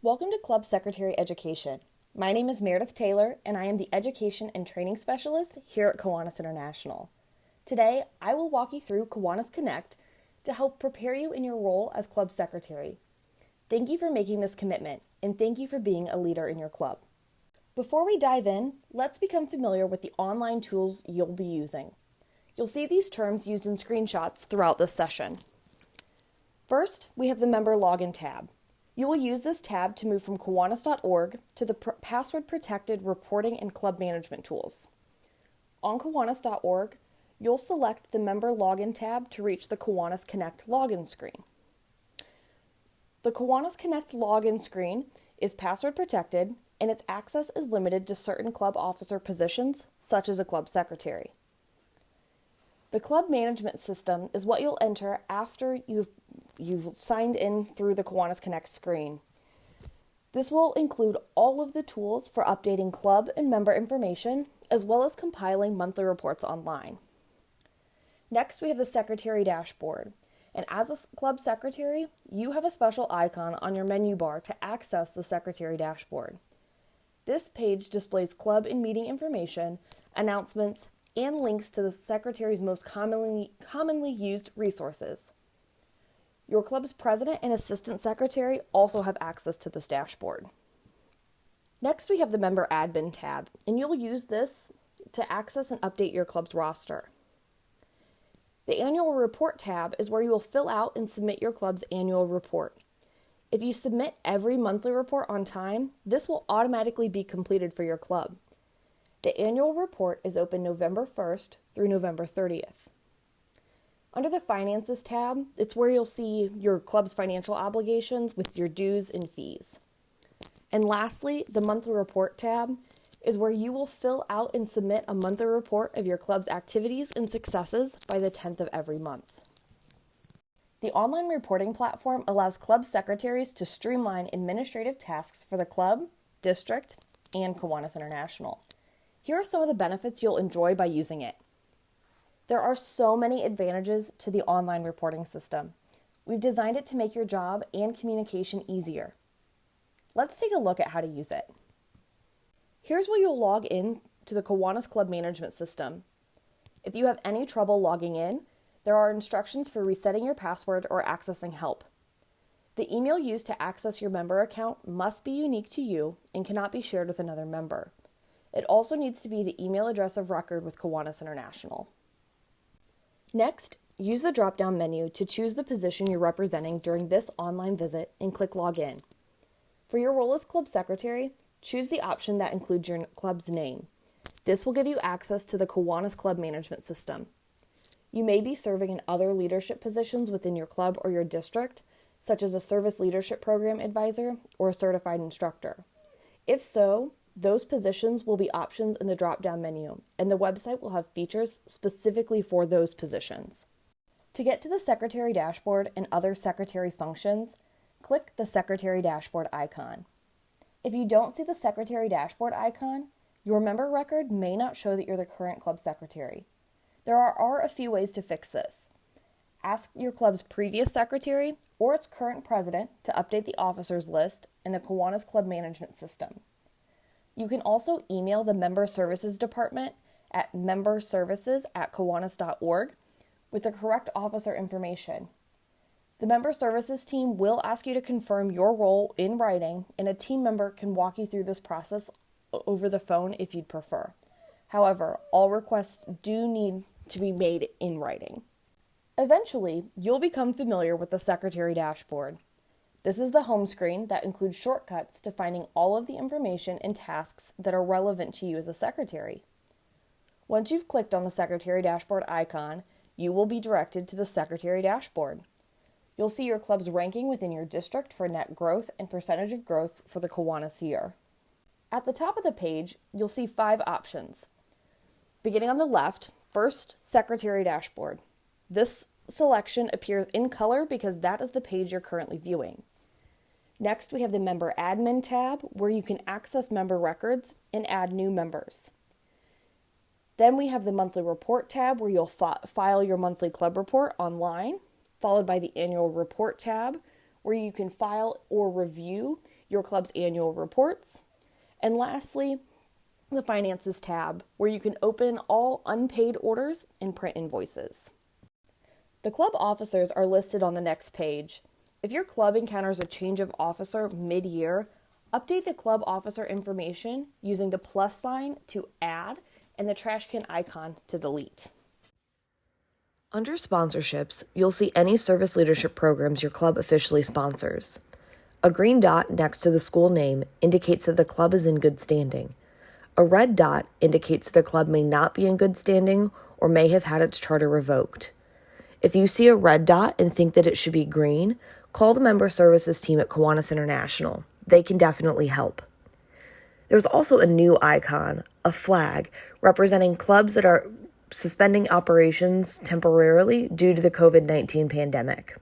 Welcome to Club Secretary Education. My name is Meredith Taylor, and I am the Education and Training Specialist here at Kiwanis International. Today, I will walk you through KiwanisConnect to help prepare you in your role as Club Secretary. Thank you for making this commitment, and thank you for being a leader in your club. Before we dive in, let's become familiar with the online tools you'll be using. You'll see these terms used in screenshots throughout this session. First, we have the Member Login tab. You will use this tab to move from Kiwanis.org to the password-protected reporting and club management tools. On Kiwanis.org, you'll select the Member Login tab to reach the KiwanisConnect login screen. The KiwanisConnect login screen is password-protected, and its access is limited to certain club officer positions, such as a club secretary. The club management system is what you'll enter after you've signed in through the KiwanisConnect screen. This will include all of the tools for updating club and member information, as well as compiling monthly reports online. Next, we have the Secretary dashboard. And as a club secretary, you have a special icon on your menu bar to access the Secretary dashboard. This page displays club and meeting information, announcements, and links to the Secretary's most commonly used resources. Your club's president and assistant secretary also have access to this dashboard. Next, we have the Member Admin tab, and you'll use this to access and update your club's roster. The Annual Report tab is where you will fill out and submit your club's annual report. If you submit every monthly report on time, this will automatically be completed for your club. The annual report is open November 1st through November 30th. Under the Finances tab, it's where you'll see your club's financial obligations with your dues and fees. And lastly, the Monthly Report tab is where you will fill out and submit a monthly report of your club's activities and successes by the 10th of every month. The online reporting platform allows club secretaries to streamline administrative tasks for the club, district, and Kiwanis International. Here are some of the benefits you'll enjoy by using it. There are so many advantages to the online reporting system. We've designed it to make your job and communication easier. Let's take a look at how to use it. Here's where you'll log in to the Kiwanis Club Management System. If you have any trouble logging in, there are instructions for resetting your password or accessing help. The email used to access your member account must be unique to you and cannot be shared with another member. It also needs to be the email address of record with Kiwanis International. Next, use the drop-down menu to choose the position you're representing during this online visit and click Login. For your role as Club Secretary, choose the option that includes your club's name. This will give you access to the Kiwanis Club Management System. You may be serving in other leadership positions within your club or your district, such as a Service Leadership Program Advisor or a Certified Instructor. If so, those positions will be options in the drop-down menu, and the website will have features specifically for those positions. To get to the Secretary dashboard and other Secretary functions, click the Secretary dashboard icon. If you don't see the Secretary dashboard icon, your member record may not show that you're the current club secretary. There are a few ways to fix this. Ask your club's previous secretary or its current president to update the officers list in the Kiwanis Club Management System. You can also email the Member Services Department at memberservices@kiwanis.org with the correct officer information. The Member Services team will ask you to confirm your role in writing, and a team member can walk you through this process over the phone if you'd prefer. However, all requests do need to be made in writing. Eventually, you'll become familiar with the Secretary dashboard. This is the home screen that includes shortcuts to finding all of the information and tasks that are relevant to you as a secretary. Once you've clicked on the Secretary dashboard icon, you will be directed to the Secretary dashboard. You'll see your club's ranking within your district for net growth and percentage of growth for the Kiwanis year. At the top of the page, you'll see 5 options. Beginning on the left, first, Secretary dashboard. This selection appears in color because that is the page you're currently viewing. Next, we have the Member Admin tab, where you can access member records and add new members. Then we have the Monthly Report tab, where you'll file your monthly club report online, followed by the Annual Report tab, where you can file or review your club's annual reports, and lastly, the Finances tab, where you can open all unpaid orders and print invoices. The club officers are listed on the next page. If your club encounters a change of officer mid-year, update the club officer information using the plus sign to add and the trash can icon to delete. Under sponsorships, you'll see any service leadership programs your club officially sponsors. A green dot next to the school name indicates that the club is in good standing. A red dot indicates the club may not be in good standing or may have had its charter revoked. If you see a red dot and think that it should be green, call the member services team at Kiwanis International. They can definitely help. There's also a new icon, a flag, representing clubs that are suspending operations temporarily due to the COVID-19 pandemic.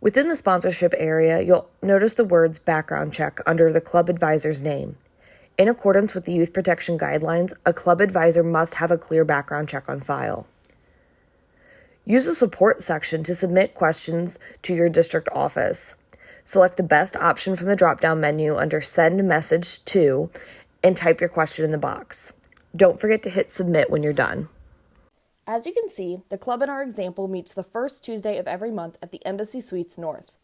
Within the sponsorship area, you'll notice the words background check under the club advisor's name. In accordance with the Youth Protection Guidelines, a club advisor must have a clear background check on file. Use the support section to submit questions to your district office. Select the best option from the drop-down menu under Send Message To and type your question in the box. Don't forget to hit Submit when you're done. As you can see, the club in our example meets the first Tuesday of every month at the Embassy Suites North.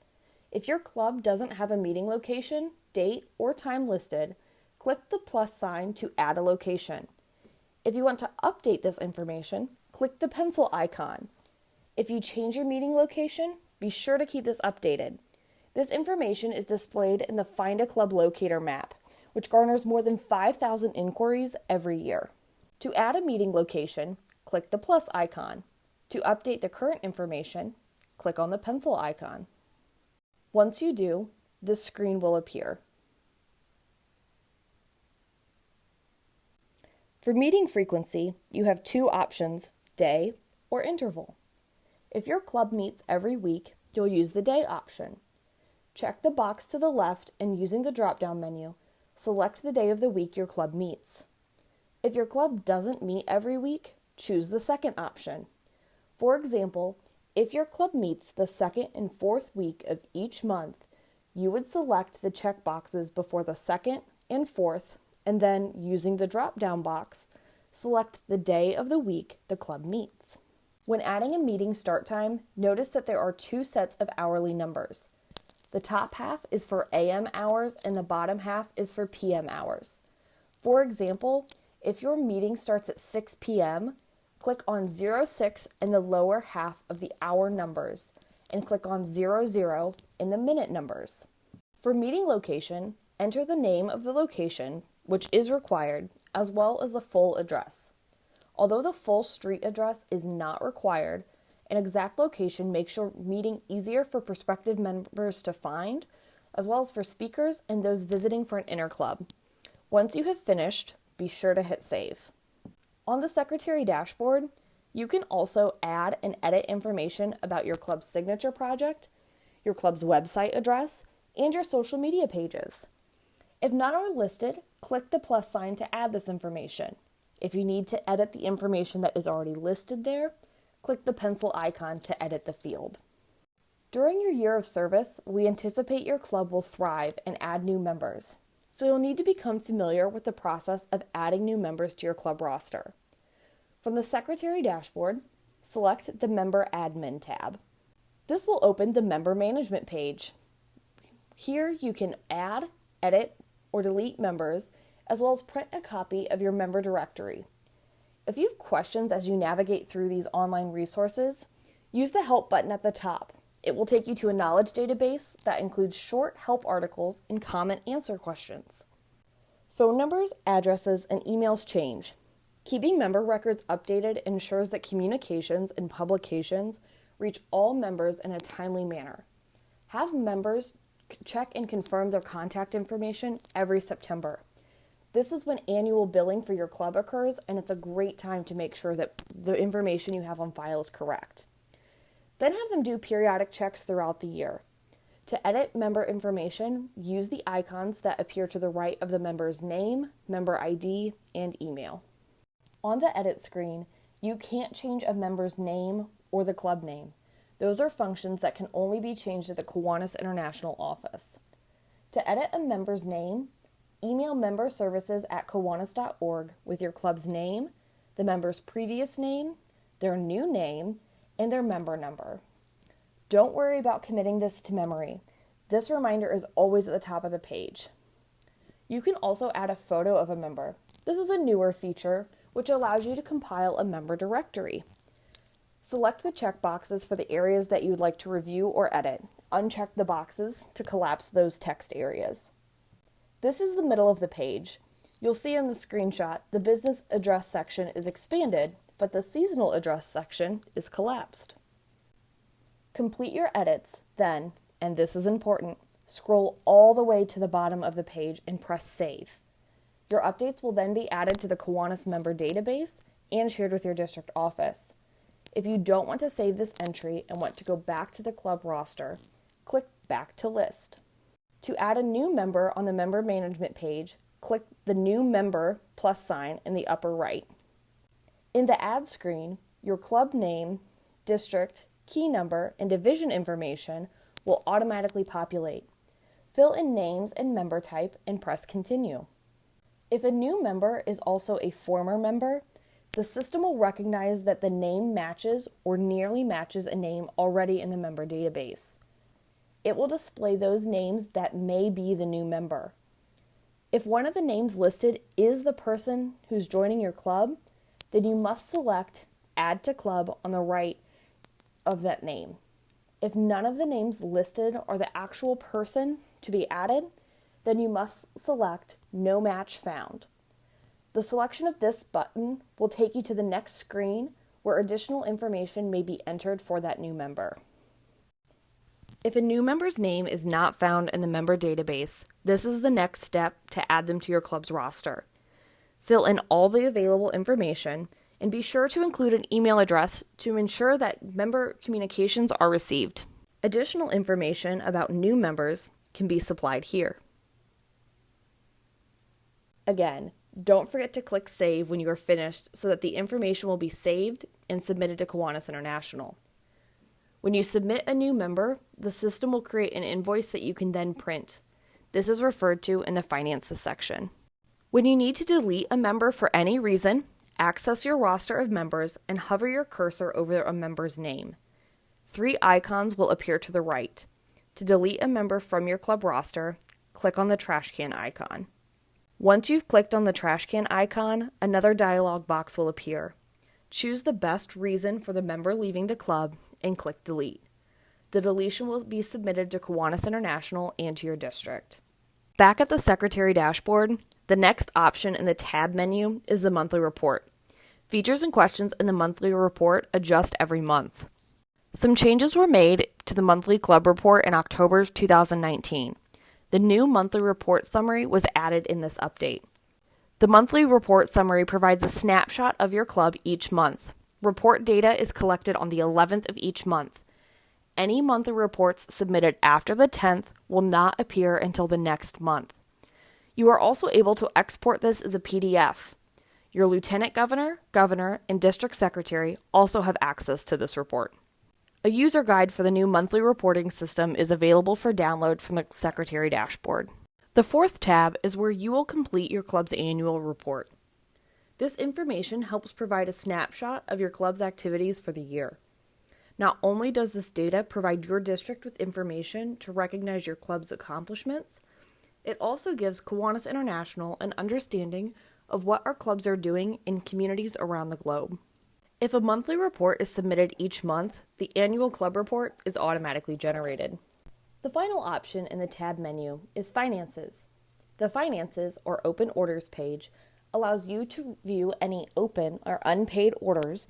If your club doesn't have a meeting location, date, or time listed, click the plus sign to add a location. If you want to update this information, click the pencil icon. If you change your meeting location, be sure to keep this updated. This information is displayed in the Find a Club Locator map, which garners more than 5,000 inquiries every year. To add a meeting location, click the plus icon. To update the current information, click on the pencil icon. Once you do, this screen will appear. For meeting frequency, you have two options, day or interval. If your club meets every week, you'll use the day option. Check the box to the left and using the drop-down menu, select the day of the week your club meets. If your club doesn't meet every week, choose the second option. For example, if your club meets the second and fourth week of each month, you would select the check boxes before the second and fourth, and then, using the drop-down box, select the day of the week the club meets. When adding a meeting start time, notice that there are two sets of hourly numbers. The top half is for AM hours and the bottom half is for PM hours. For example, if your meeting starts at 6 p.m., click on 06 in the lower half of the hour numbers and click on 00 in the minute numbers. For meeting location, enter the name of the location, which is required, as well as the full address. Although the full street address is not required, an exact location makes your meeting easier for prospective members to find, as well as for speakers and those visiting for an interclub. Once you have finished, be sure to hit save. On the Secretary dashboard, you can also add and edit information about your club's signature project, your club's website address, and your social media pages. If none are listed, click the plus sign to add this information. If you need to edit the information that is already listed there, click the pencil icon to edit the field. During your year of service, we anticipate your club will thrive and add new members. So you'll need to become familiar with the process of adding new members to your club roster. From the Secretary dashboard, select the Member Admin tab. This will open the Member Management page. Here you can add, edit, or delete members, as well as print a copy of your member directory. If you have questions as you navigate through these online resources, use the Help button at the top. It will take you to a knowledge database that includes short help articles and comment-answer questions. Phone numbers, addresses, and emails change. Keeping member records updated ensures that communications and publications reach all members in a timely manner. Have members check and confirm their contact information every September. This is when annual billing for your club occurs, and it's a great time to make sure that the information you have on file is correct. Then have them do periodic checks throughout the year. To edit member information, use the icons that appear to the right of the member's name, member ID, and email. On the edit screen, you can't change a member's name or the club name. Those are functions that can only be changed at the Kiwanis International office. To edit a member's name, email memberservices@kiwanis.org with your club's name, the member's previous name, their new name, and their member number. Don't worry about committing this to memory. This reminder is always at the top of the page. You can also add a photo of a member. This is a newer feature which allows you to compile a member directory. Select the checkboxes for the areas that you would like to review or edit. Uncheck the boxes to collapse those text areas. This is the middle of the page. You'll see in the screenshot the business address section is expanded, but the seasonal address section is collapsed. Complete your edits, then, and this is important, scroll all the way to the bottom of the page and press Save. Your updates will then be added to the Kiwanis member database and shared with your district office. If you don't want to save this entry and want to go back to the club roster, click Back to List. To add a new member on the member management page, click the New Member plus sign in the upper right. In the Add screen, your club name, district, key number, and division information will automatically populate. Fill in names and member type and press Continue. If a new member is also a former member, the system will recognize that the name matches or nearly matches a name already in the member database. It will display those names that may be the new member. If one of the names listed is the person who's joining your club, then you must select Add to Club on the right of that name. If none of the names listed are the actual person to be added, then you must select No Match Found. The selection of this button will take you to the next screen where additional information may be entered for that new member. If a new member's name is not found in the member database, this is the next step to add them to your club's roster. Fill in all the available information and be sure to include an email address to ensure that member communications are received. Additional information about new members can be supplied here. Again, don't forget to click Save when you are finished so that the information will be saved and submitted to Kiwanis International. When you submit a new member, the system will create an invoice that you can then print. This is referred to in the Finances section. When you need to delete a member for any reason, access your roster of members and hover your cursor over a member's name. 3 icons will appear to the right. To delete a member from your club roster, click on the trash can icon. Once you've clicked on the trash can icon, another dialog box will appear. Choose the best reason for the member leaving the club and click Delete. The deletion will be submitted to Kiwanis International and to your district. Back at the Secretary dashboard, the next option in the tab menu is the monthly report. Features and questions in the monthly report adjust every month. Some changes were made to the monthly club report in October 2019. The new monthly report summary was added in this update. The monthly report summary provides a snapshot of your club each month. Report data is collected on the 11th of each month. Any monthly reports submitted after the 10th will not appear until the next month. You are also able to export this as a PDF. Your lieutenant governor, governor, and district secretary also have access to this report. A user guide for the new monthly reporting system is available for download from the Secretary dashboard. The fourth tab is where you will complete your club's annual report. This information helps provide a snapshot of your club's activities for the year. Not only does this data provide your district with information to recognize your club's accomplishments, it also gives Kiwanis International an understanding of what our clubs are doing in communities around the globe. If a monthly report is submitted each month, the annual club report is automatically generated. The final option in the tab menu is Finances. The Finances, or Open Orders page, allows you to view any open or unpaid orders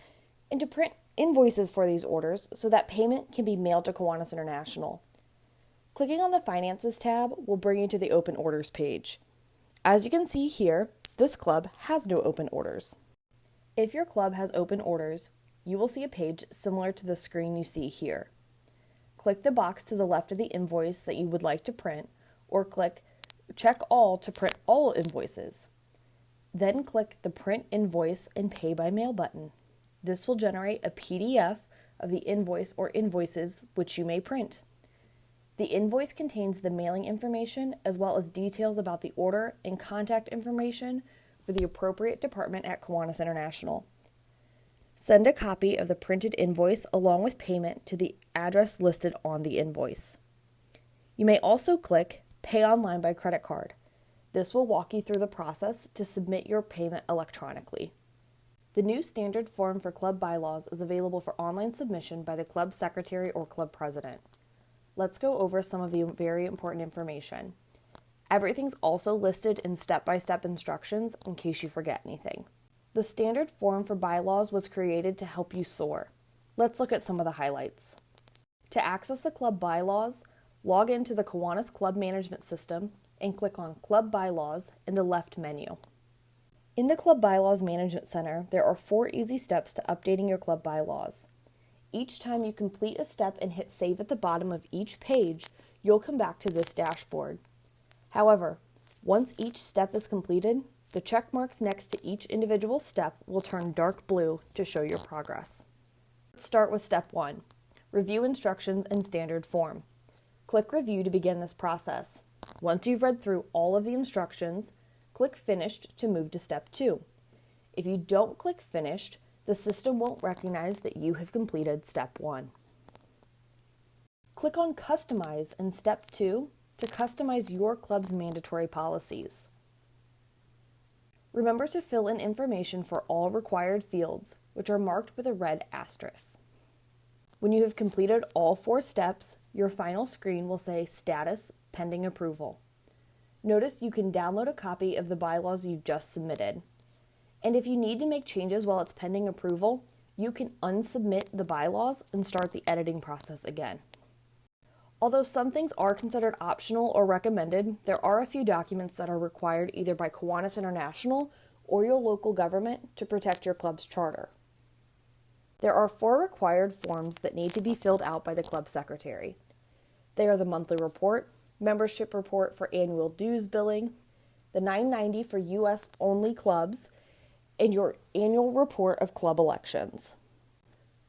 and to print invoices for these orders so that payment can be mailed to Kiwanis International. Clicking on the Finances tab will bring you to the Open Orders page. As you can see here, this club has no open orders. If your club has open orders, you will see a page similar to the screen you see here. Click the box to the left of the invoice that you would like to print, or click Check All to print all invoices. Then click the Print Invoice and Pay by Mail button. This will generate a PDF of the invoice or invoices which you may print. The invoice contains the mailing information as well as details about the order and contact information for the appropriate department at Kiwanis International. Send a copy of the printed invoice along with payment to the address listed on the invoice. You may also click Pay Online by Credit Card. This will walk you through the process to submit your payment electronically. The new standard form for club bylaws is available for online submission by the club secretary or club president. Let's go over some of the very important information. Everything's also listed in step-by-step instructions in case you forget anything. The standard form for bylaws was created to help you soar. Let's look at some of the highlights. To access the club bylaws, log into the Kiwanis Club Management System and click on Club Bylaws in the left menu. In the Club Bylaws Management Center, there are 4 easy steps to updating your club bylaws. Each time you complete a step and hit Save at the bottom of each page, you'll come back to this dashboard. However, once each step is completed, the check marks next to each individual step will turn dark blue to show your progress. Let's start with Step 1, Review Instructions in Standard Form. Click Review to begin this process. Once you've read through all of the instructions, click Finished to move to Step 2. If you don't click Finished, the system won't recognize that you have completed Step 1. Click on Customize in Step 2 to customize your club's mandatory policies. Remember to fill in information for all required fields, which are marked with a red asterisk. When you have completed all 4 steps, your final screen will say Status Pending Approval. Notice you can download a copy of the bylaws you've just submitted. And if you need to make changes while it's pending approval, you can unsubmit the bylaws and start the editing process again. Although some things are considered optional or recommended, there are a few documents that are required either by Kiwanis International or your local government to protect your club's charter. There are 4 required forms that need to be filled out by the club secretary. They are the monthly report, membership report for annual dues billing, the 990 for U.S. only clubs, and your annual report of club elections.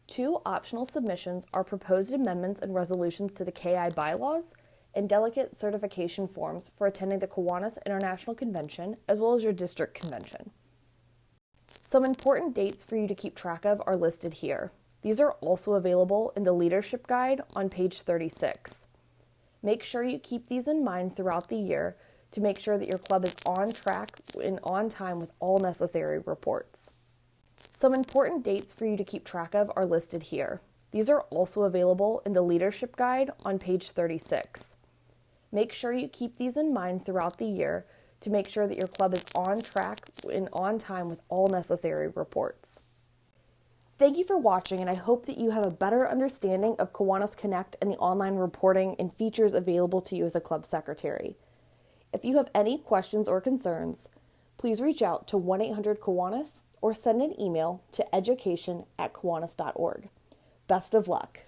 2 optional submissions are proposed amendments and resolutions to the KI bylaws and delegate certification forms for attending the Kiwanis International Convention as well as your district convention. Some important dates for you to keep track of are listed here. These are also available in the leadership guide on page 36. Make sure you keep these in mind throughout the year to make sure that your club is on track and on time with all necessary reports. Some important dates for you to keep track of are listed here. These are also available in the leadership guide on page 36. Make sure you keep these in mind throughout the year to make sure that your club is on track and on time with all necessary reports. Thank you for watching, and I hope that you have a better understanding of KiwanisConnect and the online reporting and features available to you as a club secretary. If you have any questions or concerns, please reach out to 1-800-Kiwanis or send an email to education@kiwanis.org. Best of luck.